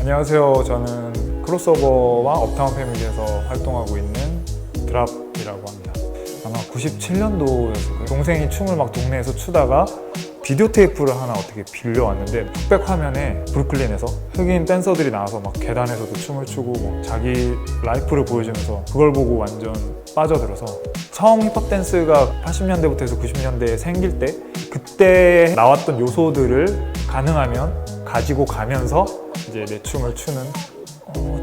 안녕하세요. 저는 크로스오버와 업타운 패밀리에서 활동하고 있는 드랍이라고 합니다. 아마 97년도였을 거예요. 동생이 춤을 막 동네에서 추다가 비디오 테이프를 하나 어떻게 빌려왔는데 흑백 화면에 브루클린에서 흑인 댄서들이 나와서 막 계단에서도 춤을 추고 뭐 자기 라이프를 보여주면서 그걸 보고 완전 빠져들어서 처음 힙합 댄스가 80년대부터 해서 90년대에 생길 때 그때 나왔던 요소들을 가능하면 가지고 가면서 이제 내 춤을 추는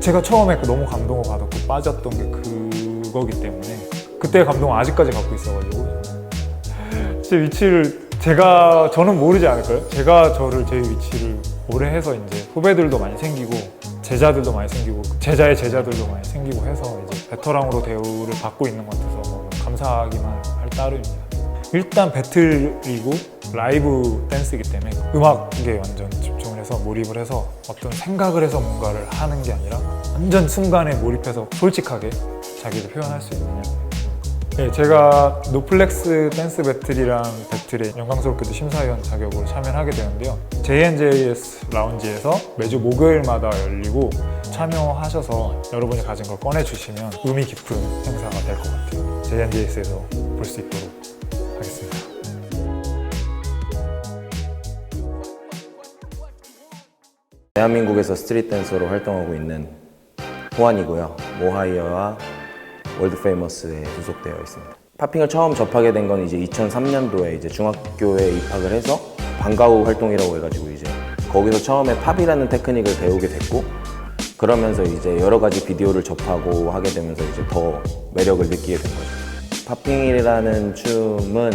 제가 처음에 너무 감동을 받았고 빠졌던 게 그거기 때문에 그때의 감동을 아직까지 갖고 있어가지고 제 위치를 저는 모르지 않을까요? 제가 제 위치를 오래 해서 이제 후배들도 많이 생기고 제자들도 많이 생기고 제자의 제자들도 많이 생기고 해서 이제 베테랑으로 대우를 받고 있는 것 같아서 너무 감사하기만 할 따름입니다. 일단 배틀이고 라이브 댄스이기 때문에 음악에 완전 집중을 해서 몰입을 해서 어떤 생각을 해서 뭔가를 하는 게 아니라 완전 순간에 몰입해서 솔직하게 자기를 표현할 수 있느냐. 네, 제가 노플렉스 댄스 배틀이랑 배틀에 영광스럽게도 심사위원 자격으로 참여를 하게 되는데요. JNJS 라운지에서 매주 목요일마다 열리고 참여하셔서 여러분이 가진 걸 꺼내주시면 의미 깊은 행사가 될 것 같아요. JNJS에서 볼 수 있도록 하겠습니다. 대한민국에서 스트릿 댄서로 활동하고 있는 호환이고요. 모하이어와 월드 페이머스에 소속되어 있습니다. 팝핑을 처음 접하게 된 건 이제 2003년도에 이제 중학교에 입학을 해서 방과후 활동이라고 해가지고 이제 거기서 처음에 팝이라는 테크닉을 배우게 됐고 그러면서 이제 여러 가지 비디오를 접하고 하게 되면서 이제 더 매력을 느끼게 된 거죠. 팝핑이라는 춤은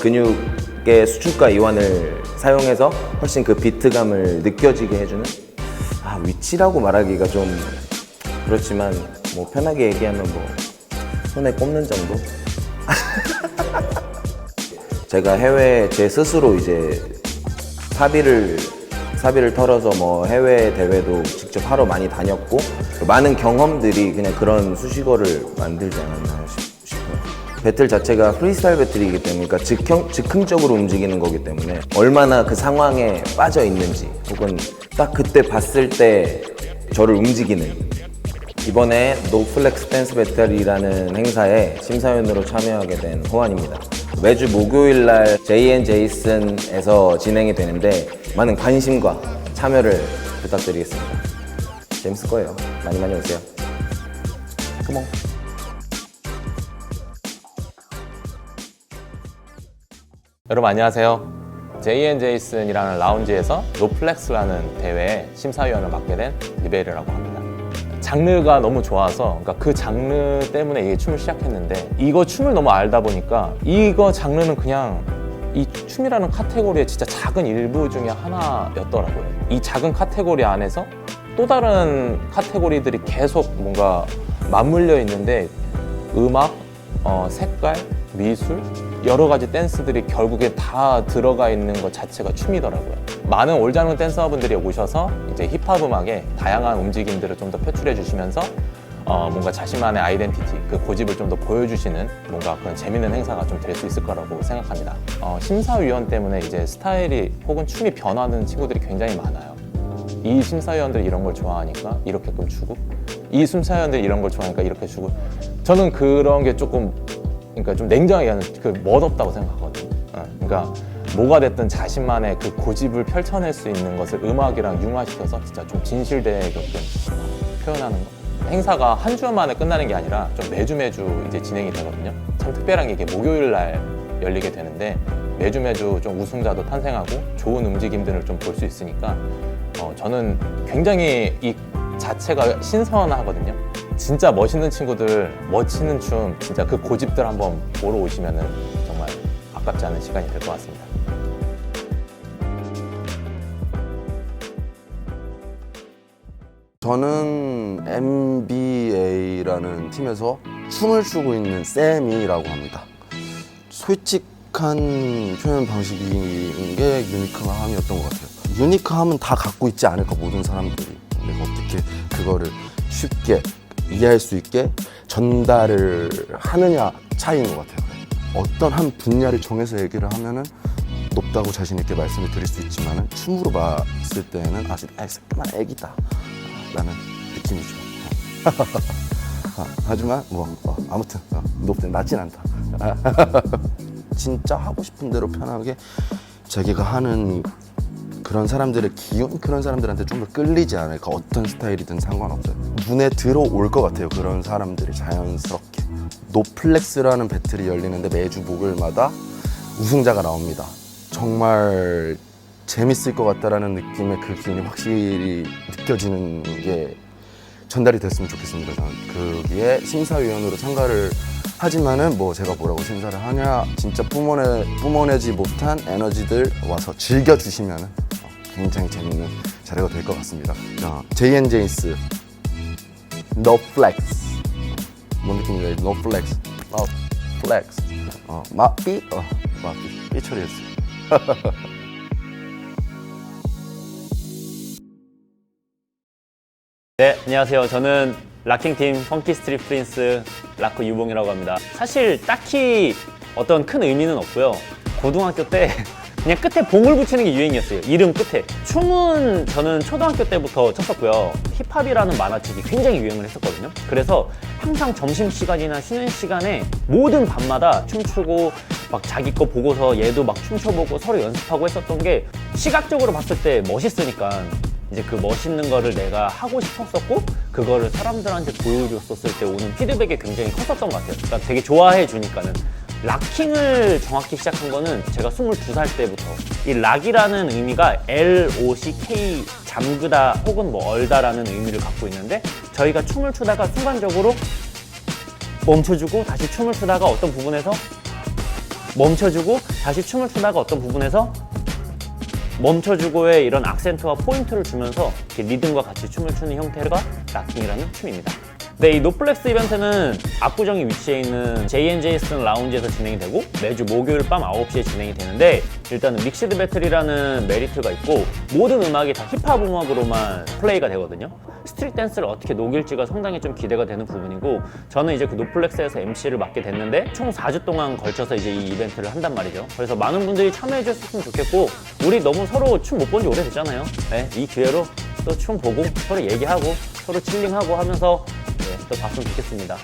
근육의 수축과 이완을 사용해서 훨씬 그 비트감을 느껴지게 해주는 위치라고 말하기가 좀 그렇지만 뭐 편하게 얘기하면 뭐 손에 꼽는 정도? 제가 해외 제 스스로 이제 사비를 털어서 뭐 해외 대회도 직접 하러 많이 다녔고 많은 경험들이 그냥 그런 수식어를 만들지 않았나 싶어요. 배틀 자체가 프리스타일 배틀이기 때문에 그러니까 즉흥적으로 움직이는 거기 때문에 얼마나 그 상황에 빠져 있는지 혹은 딱 그때 봤을 때 저를 움직이는 이번에 노플렉스 댄스 배틀이라는 행사에 심사위원으로 참여하게 된 호환입니다. 매주 목요일날 JNJS에서 진행이 되는데 많은 관심과 참여를 부탁드리겠습니다. 재밌을 거예요. 많이 오세요. 컴온. 여러분 안녕하세요. JNJS이라는 라운지에서 노플렉스라는 대회에 심사위원을 맡게 된 리베르라고 합니다. 장르가 너무 좋아서 그러니까 그 장르 때문에 이 춤을 시작했는데 이거 춤을 너무 알다 보니까 이거 장르는 그냥 이 춤이라는 카테고리의 진짜 작은 일부 중에 하나였더라고요. 이 작은 카테고리 안에서 또 다른 카테고리들이 계속 뭔가 맞물려 있는데 음악, 색깔, 미술 여러 가지 댄스들이 결국에 다 들어가 있는 것 자체가 춤이더라고요. 많은 올장르 댄서분들이 오셔서 이제 힙합 음악의 다양한 움직임들을 좀 더 표출해 주시면서 뭔가 자신만의 아이덴티티, 그 고집을 좀 더 보여주시는 뭔가 그런 재밌는 행사가 좀 될 수 있을 거라고 생각합니다. 심사위원 때문에 이제 스타일이 혹은 춤이 변하는 친구들이 굉장히 많아요. 이 심사위원들이 이런 걸 좋아하니까 이렇게끔 추고 이 심사위원들이 이런 걸 좋아하니까 이렇게 추고 저는 그런 게 조금 그러니까 좀 냉정하게 하는 멋없다고 생각하거든요. 그러니까 뭐가 됐든 자신만의 그 고집을 펼쳐낼 수 있는 것을 음악이랑 융화시켜서 진짜 좀 진실되게끔 표현하는 거. 행사가 한 주 만에 끝나는 게 아니라 좀 매주 이제 진행이 되거든요. 참 특별한 게 이게 목요일 날 열리게 되는데 매주 좀 우승자도 탄생하고 좋은 움직임들을 좀 볼 수 있으니까 저는 굉장히 이 자체가 신선하거든요. 진짜 멋있는 친구들, 멋지는 춤, 진짜 그 고집들 한번 보러 오시면은 정말 아깝지 않은 시간이 될 것 같습니다. 저는 MBA라는 팀에서 춤을 추고 있는 쌤이라고 합니다. 솔직한 표현 방식인 게 유니크함이었던 것 같아요. 유니크함은 다 갖고 있지 않을까, 모든 사람들이. 내가 어떻게 그거를 쉽게 이해할 수 있게 전달을 하느냐 차이인 것 같아요. 어떤 한 분야를 정해서 얘기를 하면은 높다고 자신 있게 말씀을 드릴 수 있지만 춤으로 봤을 때는 이 새끼만 애기다 라는 느낌이죠. 하지만 아무튼 낮진 않다. 진짜 하고 싶은 대로 편하게 자기가 하는 그런 사람들의 기운, 그런 사람들한테 좀 더 끌리지 않을까. 어떤 스타일이든 상관없어요. 눈에 들어올 것 같아요. 그런 사람들이 자연스럽게. 노플렉스라는 배틀이 열리는데 매주 목요일마다 우승자가 나옵니다. 정말 재밌을 것 같다라는 느낌의 그 기운이 확실히 느껴지는 게 전달이 됐으면 좋겠습니다. 저는 거기에 심사위원으로 참가를 하지만은 제가 뭐라고 심사를 하냐, 진짜 뿜어내지 못한 에너지들 와서 즐겨주시면은 굉장히 재밌는 자리가 될 것 같습니다. JNJ's No Flex. 뭔 느낌인가요? No Flex. No Flex. 마삐 처리했어요. 네, 안녕하세요. 저는 락킹팀 펑키 스트릿 프린스 락커 유봉이라고 합니다. 사실 딱히 어떤 큰 의미는 없고요. 고등학교 때 그냥 끝에 봉을 붙이는 게 유행이었어요. 이름 끝에. 춤은 저는 초등학교 때부터 췄었고요. 힙합이라는 만화책이 굉장히 유행을 했었거든요. 그래서 항상 점심시간이나 쉬는 시간에 모든 밤마다 춤추고 막 자기 거 보고서 얘도 막 춤춰보고 서로 연습하고 했었던 게 시각적으로 봤을 때 멋있으니까 이제 그 멋있는 거를 내가 하고 싶었었고 그거를 사람들한테 보여줬었을 때 오는 피드백이 굉장히 컸었던 것 같아요. 그러니까 되게 좋아해 주니까는. 락킹을 정확히 시작한 거는 제가 22살 때부터. 이 락이라는 의미가 LOCK, 잠그다 혹은 얼다라는 의미를 갖고 있는데 저희가 춤을 추다가 순간적으로 멈춰주고 다시 춤을 추다가 어떤 부분에서 멈춰주고 다시 춤을 추다가 어떤 부분에서 멈춰주고의 이런 악센트와 포인트를 주면서 이렇게 리듬과 같이 춤을 추는 형태가 락킹이라는 춤입니다. 네, 이 노플렉스 이벤트는 압구정에 위치해 있는 JNJ's 라운지에서 진행이 되고 매주 목요일 밤 9시에 진행이 되는데 일단은 믹시드 배틀이라는 메리트가 있고 모든 음악이 다 힙합 음악으로만 플레이가 되거든요. 스트릿 댄스를 어떻게 녹일지가 상당히 좀 기대가 되는 부분이고 저는 이제 그 노플렉스에서 MC를 맡게 됐는데 총 4주 동안 걸쳐서 이제 이 이벤트를 한단 말이죠. 그래서 많은 분들이 참여해 주셨으면 좋겠고 우리 너무 서로 춤 못 본 지 오래됐잖아요. 네, 이 기회로 또 춤 보고 서로 얘기하고 서로 칠링하고 하면서 또 봤으면 좋겠습니다.